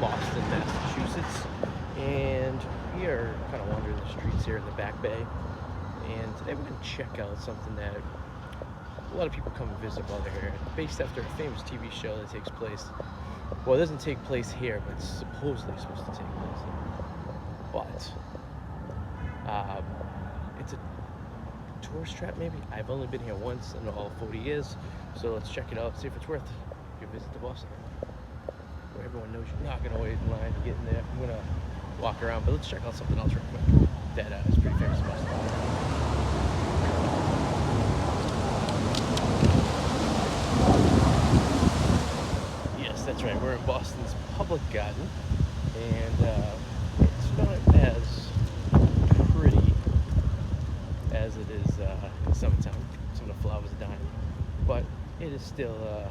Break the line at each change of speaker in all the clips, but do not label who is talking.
Boston, Massachusetts, and we are kind of wandering the streets here in the Back Bay. And today we're going to check out something that a lot of people come and visit while they're here. Based after a famous TV show that takes place, well, it doesn't take place here, but it's supposedly supposed to take place here. But it's a tourist trap, maybe. I've only been here once in all 40 years, so let's check it out, see if it's worth your visit to Boston. Where everyone knows you're not going to wait in line to get in there. I'm going to walk around, but let's check out something else real quick that is pretty famous in Boston. Yes, that's right, we're in Boston's Public Garden, and it's not as pretty as it is in summertime. Some of the flowers are dying, but it is still a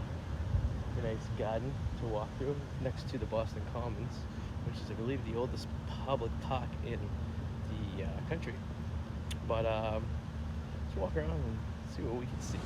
nice garden to walk through next to the Boston Commons, which is, I believe, the oldest public park in the country. But let's walk around and see what we can see.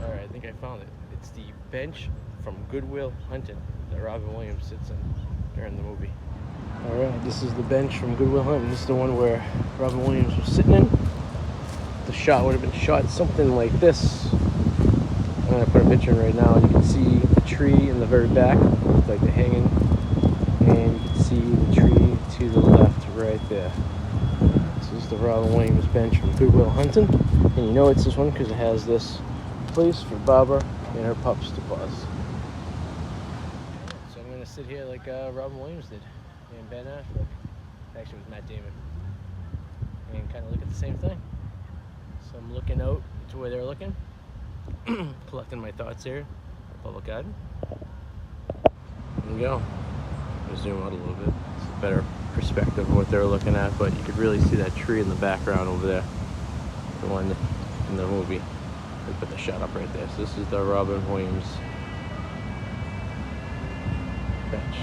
Alright, I think I found it. It's the bench from Good Will Hunting that Robin Williams sits in during the movie. Alright, this is the bench from Good Will Hunting. This is the one where Robin Williams was sitting in. The shot would have been shot something like this. I'm going to put a picture in right now, and you can see the tree in the very back, like the hanging, and you can see the tree to the left right there. This is the Robin Williams bench from Good Will Hunting, and you know it's this one because it has this place for Barbara and her pups to pause. So I'm going to sit here like Robin Williams did, and Ben Affleck, actually with Matt Damon, and kind of look at the same thing. So I'm looking out to where they're looking, collecting my thoughts here, Public Garden. There we go. I'm going to zoom out a little bit. It's a better perspective of what they're looking at, but you could really see that tree in the background over there, the one in the movie. We put the shot up right there. So this is the Robin Williams bench.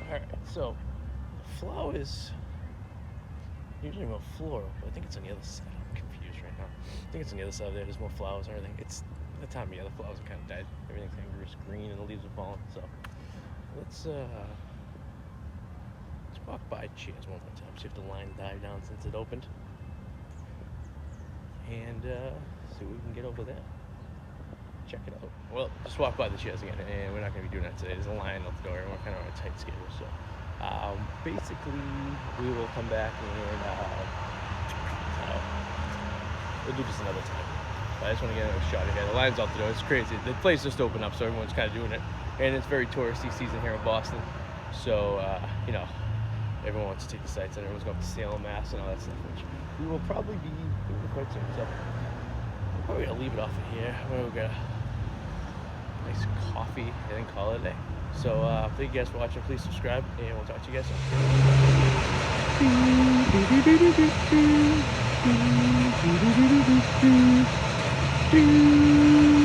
Alright, so the flowers usually more floral, but I think it's on the other side. I'm confused right now. I think it's on the other side there. There's more flowers and everything. It's the time of year, the flowers are kind of dead. Everything kind of goes green and the leaves are falling. So let's walk by chairs one more time, see if the line died down since it opened, and see what we can get over there. Check it out. Well, just walk by the chairs again, and we're not going to be doing that today. There's a line out the door, and we're kind of on a tight schedule. So basically, we will come back and we'll do this another time. But I just want to get a shot of it. The line's out the door. It's crazy. The place just opened up, so everyone's kind of doing it, and it's very touristy season here in Boston. So you know, everyone wants to take the sights, and everyone's going to Salem, Mass, and all that stuff, which we will probably be doing quite soon. So we're probably gonna leave it off of here. We'll get a nice coffee and then call it a day. So thank you guys for watching. Please subscribe, and we'll talk to you guys soon.